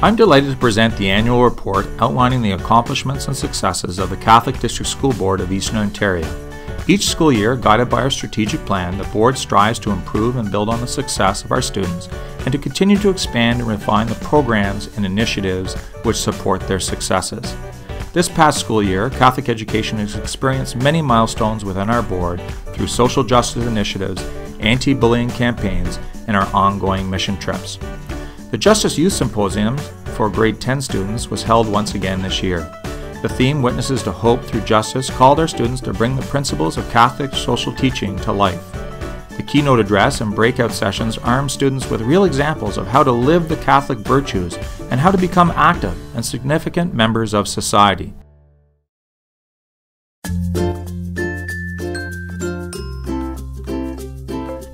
I'm delighted to present the annual report outlining the accomplishments and successes of the Catholic District School Board of Eastern Ontario. Each school year, guided by our strategic plan, the Board strives to improve and build on the success of our students and to continue to expand and refine the programs and initiatives which support their successes. This past school year, Catholic education has experienced many milestones within our Board through social justice initiatives, anti-bullying campaigns, and our ongoing mission trips. The Justice Youth Symposium for grade 10 students was held once again this year. The theme, Witnesses to Hope Through Justice, called our students to bring the principles of Catholic social teaching to life. The keynote address and breakout sessions armed students with real examples of how to live the Catholic virtues and how to become active and significant members of society.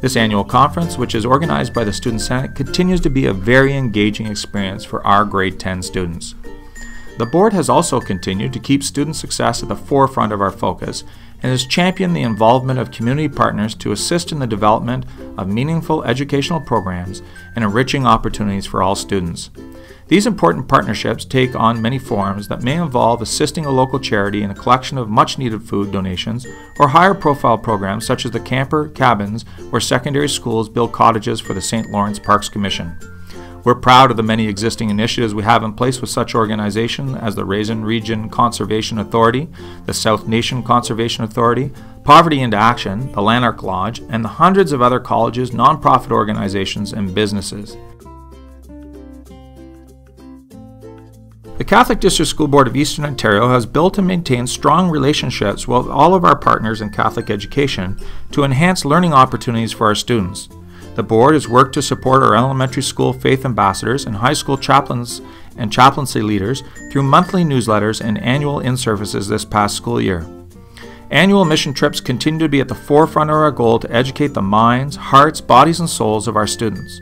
This annual conference, which is organized by the Student Senate, continues to be a very engaging experience for our grade 10 students. The Board has also continued to keep student success at the forefront of our focus and has championed the involvement of community partners to assist in the development of meaningful educational programs and enriching opportunities for all students. These important partnerships take on many forms that may involve assisting a local charity in a collection of much-needed food donations or higher profile programs such as the camper cabins where secondary schools build cottages for the St. Lawrence Parks Commission. We're proud of the many existing initiatives we have in place with such organizations as the Raisin Region Conservation Authority, the South Nation Conservation Authority, Poverty into Action, the Lanark Lodge, and the hundreds of other colleges, nonprofit organizations, and businesses. The Catholic District School Board of Eastern Ontario has built and maintained strong relationships with all of our partners in Catholic education to enhance learning opportunities for our students. The Board has worked to support our elementary school faith ambassadors and high school chaplains and chaplaincy leaders through monthly newsletters and annual in-services this past school year. Annual mission trips continue to be at the forefront of our goal to educate the minds, hearts, bodies, and souls of our students.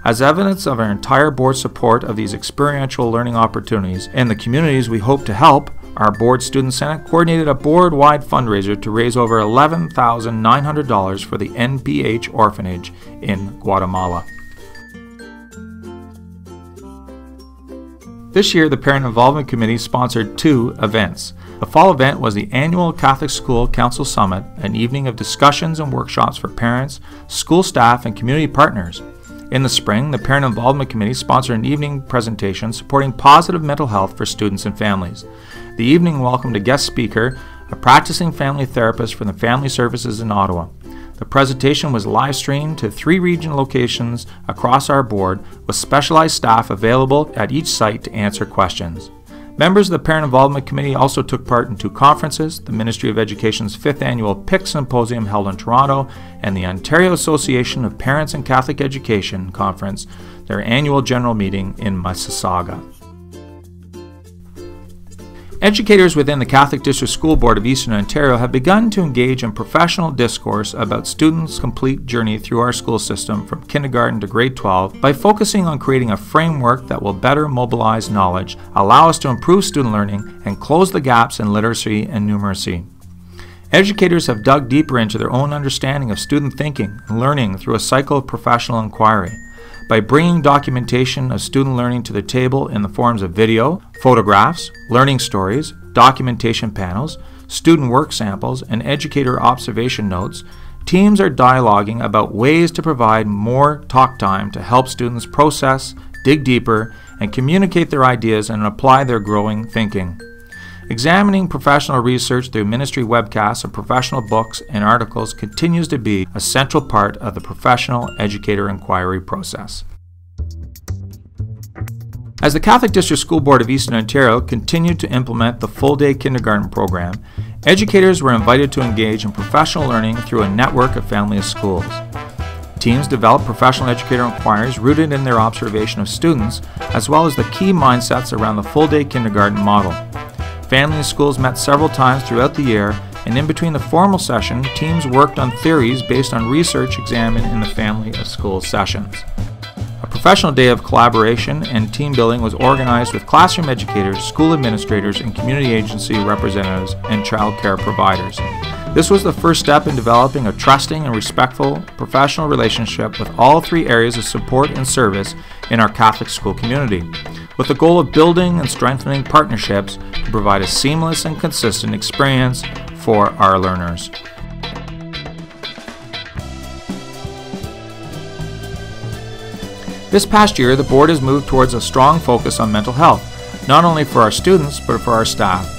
As evidence of our entire Board's support of these experiential learning opportunities and the communities we hope to help, our Board Student Senate coordinated a board-wide fundraiser to raise over $11,900 for the NPH orphanage in Guatemala. This year, the Parent Involvement Committee sponsored 2 events. The fall event was the annual Catholic School Council Summit, an evening of discussions and workshops for parents, school staff, and community partners. In the spring, the Parent Involvement Committee sponsored an evening presentation supporting positive mental health for students and families. The evening welcomed a guest speaker, a practicing family therapist from the Family Services in Ottawa. The presentation was live streamed to 3 region locations across our Board with specialized staff available at each site to answer questions. Members of the Parent Involvement Committee also took part in 2 conferences, the Ministry of Education's 5th Annual PIC Symposium held in Toronto, and the Ontario Association of Parents in Catholic Education Conference, their annual general meeting in Mississauga. Educators within the Catholic District School Board of Eastern Ontario have begun to engage in professional discourse about students' complete journey through our school system from kindergarten to grade 12 by focusing on creating a framework that will better mobilize knowledge, allow us to improve student learning, and close the gaps in literacy and numeracy. Educators have dug deeper into their own understanding of student thinking and learning through a cycle of professional inquiry. By bringing documentation of student learning to the table in the forms of video, photographs, learning stories, documentation panels, student work samples, and educator observation notes, teams are dialoguing about ways to provide more talk time to help students process, dig deeper, and communicate their ideas and apply their growing thinking. Examining professional research through ministry webcasts and professional books and articles continues to be a central part of the professional educator inquiry process. As the Catholic District School Board of Eastern Ontario continued to implement the full-day kindergarten program, educators were invited to engage in professional learning through a network of family of schools. Teams developed professional educator inquiries rooted in their observation of students, as well as the key mindsets around the full-day kindergarten model. Family and schools met several times throughout the year, and in between the formal session, teams worked on theories based on research examined in the family of schools sessions. A professional day of collaboration and team building was organized with classroom educators, school administrators, and community agency representatives and child care providers. This was the first step in developing a trusting and respectful professional relationship with all 3 areas of support and service in our Catholic school community. with the goal of building and strengthening partnerships to provide a seamless and consistent experience for our learners. This past year, the board has moved towards a strong focus on mental health, not only for our students, but for our staff.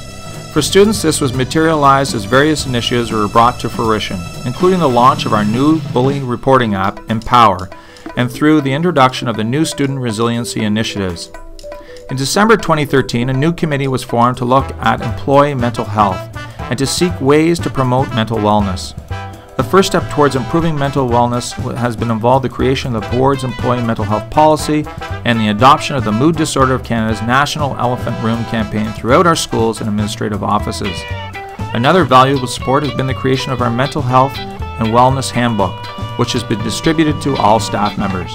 For students, this was materialized as various initiatives were brought to fruition, including the launch of our new bully reporting app, Empower, and through the introduction of the new student resiliency initiatives. In December 2013, a new committee was formed to look at employee mental health and to seek ways to promote mental wellness. The first step towards improving mental wellness has been involved the creation of the board's employee mental health policy and the adoption of the Mood Disorder of Canada's National Elephant Room campaign throughout our schools and administrative offices. Another valuable support has been the creation of our mental health and wellness handbook, which has been distributed to all staff members.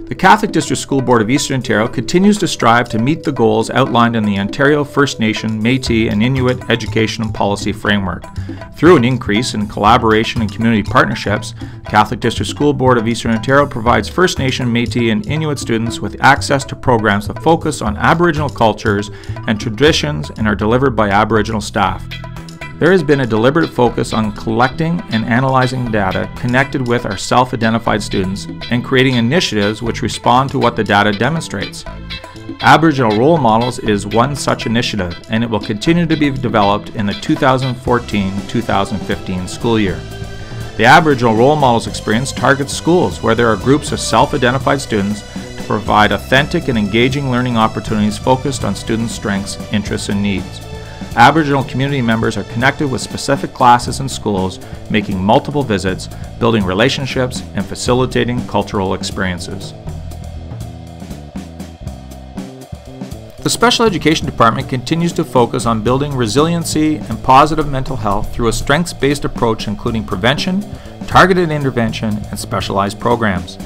The Catholic District School Board of Eastern Ontario continues to strive to meet the goals outlined in the Ontario First Nation, Métis and Inuit Education and Policy Framework. Through an increase in collaboration and community partnerships, the Catholic District School Board of Eastern Ontario provides First Nation, Métis and Inuit students with access to programs that focus on Aboriginal cultures and traditions and are delivered by Aboriginal staff. There has been a deliberate focus on collecting and analyzing data connected with our self-identified students and creating initiatives which respond to what the data demonstrates. Aboriginal Role Models is one such initiative, and it will continue to be developed in the 2014-2015 school year. The Aboriginal Role Models experience targets schools where there are groups of self-identified students to provide authentic and engaging learning opportunities focused on students' strengths, interests, and needs. Aboriginal community members are connected with specific classes and schools, making multiple visits, building relationships, and facilitating cultural experiences. The Special Education Department continues to focus on building resiliency and positive mental health through a strengths-based approach including prevention, targeted intervention, and specialized programs.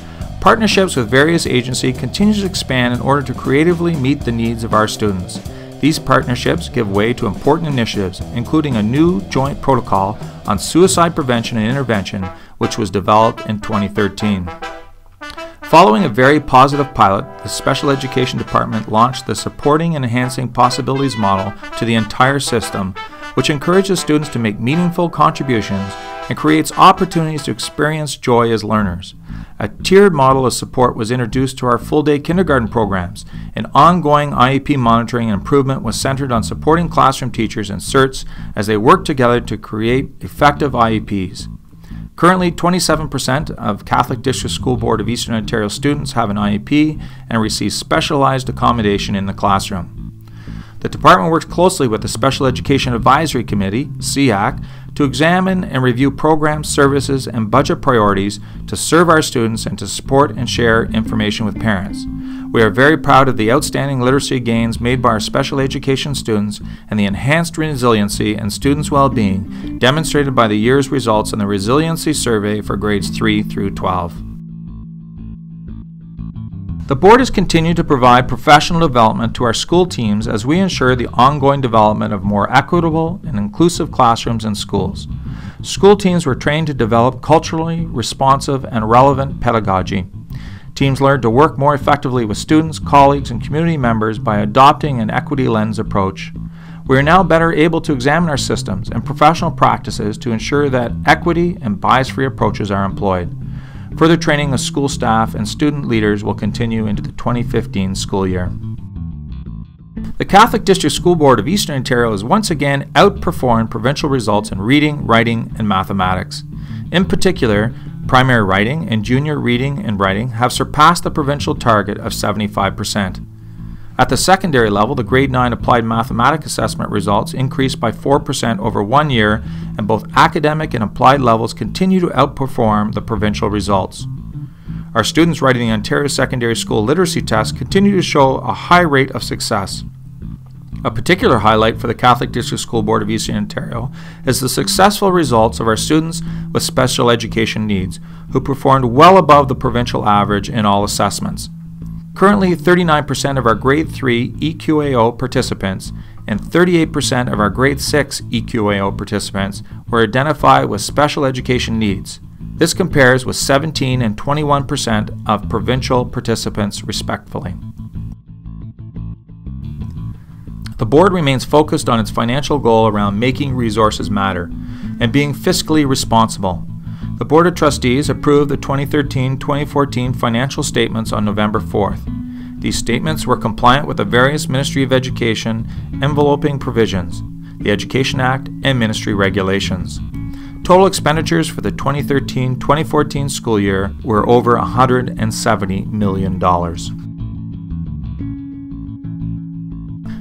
Partnerships with various agencies continue to expand in order to creatively meet the needs of our students. These partnerships give way to important initiatives, including a new joint protocol on suicide prevention and intervention, which was developed in 2013. Following a very positive pilot, the Special Education Department launched the Supporting and Enhancing Possibilities model to the entire system, which encourages students to make meaningful contributions and creates opportunities to experience joy as learners. A tiered model of support was introduced to our full-day kindergarten programs, and ongoing IEP monitoring and improvement was centered on supporting classroom teachers and CERTs as they work together to create effective IEPs. Currently, 27% of Catholic District School Board of Eastern Ontario students have an IEP and receive specialized accommodation in the classroom. The department works closely with the Special Education Advisory Committee, SEAC, to examine and review programs, services, and budget priorities to serve our students and to support and share information with parents. We are very proud of the outstanding literacy gains made by our special education students and the enhanced resiliency and students' well-being demonstrated by the year's results in the Resiliency Survey for grades 3 through 12. The board has continued to provide professional development to our school teams as we ensure the ongoing development of more equitable and inclusive classrooms and schools. School teams were trained to develop culturally responsive and relevant pedagogy. Teams learned to work more effectively with students, colleagues, and community members by adopting an equity lens approach. We are now better able to examine our systems and professional practices to ensure that equity and bias-free approaches are employed. Further training of school staff and student leaders will continue into the 2015 school year. The Catholic District School Board of Eastern Ontario has once again outperformed provincial results in reading, writing, and mathematics. In particular, primary writing and junior reading and writing have surpassed the provincial target of 75%. At the secondary level, the Grade 9 Applied Mathematics Assessment results increased by 4% over 1 year, and both academic and applied levels continue to outperform the provincial results. Our students writing the Ontario Secondary School Literacy Test continue to show a high rate of success. A particular highlight for the Catholic District School Board of Eastern Ontario is the successful results of our students with special education needs, who performed well above the provincial average in all assessments. Currently, 39% of our Grade 3 EQAO participants and 38% of our Grade 6 EQAO participants were identified with special education needs. This compares with 17% and 21% of provincial participants, respectively. The board remains focused on its financial goal around making resources matter and being fiscally responsible. The Board of Trustees approved the 2013-2014 financial statements on November 4th. These statements were compliant with the various Ministry of Education enveloping provisions, the Education Act, and ministry regulations. Total expenditures for the 2013-2014 school year were over $170 million.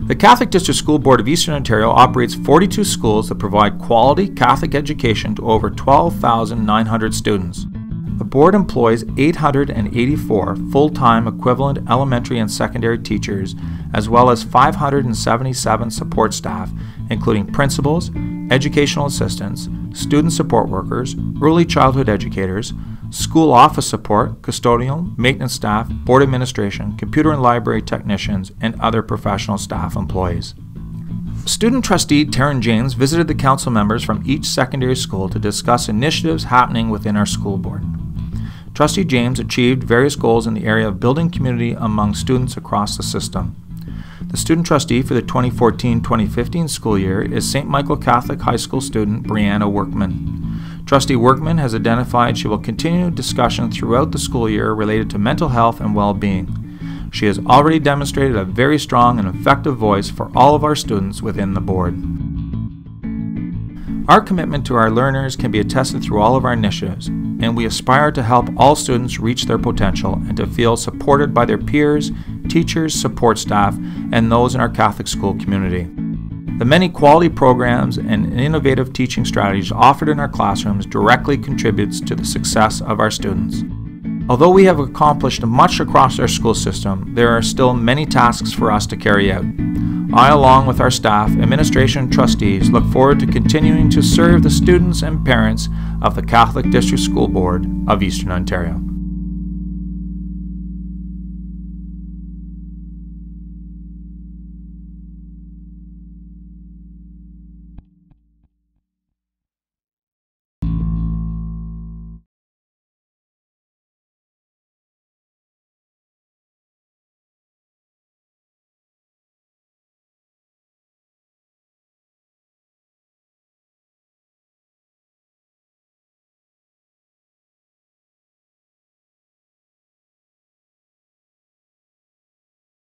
The Catholic District School Board of Eastern Ontario operates 42 schools that provide quality Catholic education to over 12,900 students. The board employs 884 full-time equivalent elementary and secondary teachers, as well as 577 support staff, including principals, educational assistants, student support workers, early childhood educators, school office support, custodial, maintenance staff, board administration, computer and library technicians, and other professional staff employees. Student trustee Taryn James visited the council members from each secondary school to discuss initiatives happening within our school board. Trustee James achieved various goals in the area of building community among students across the system. The student trustee for the 2014-2015 school year is St. Michael Catholic High School student Brianna Workman. Trustee Workman has identified she will continue discussion throughout the school year related to mental health and well-being. She has already demonstrated a very strong and effective voice for all of our students within the board. Our commitment to our learners can be attested through all of our initiatives, and we aspire to help all students reach their potential and to feel supported by their peers, teachers, support staff, and those in our Catholic school community. The many quality programs and innovative teaching strategies offered in our classrooms directly contributes to the success of our students. Although we have accomplished much across our school system, there are still many tasks for us to carry out. I, along with our staff, administration, and trustees, look forward to continuing to serve the students and parents of the Catholic District School Board of Eastern Ontario.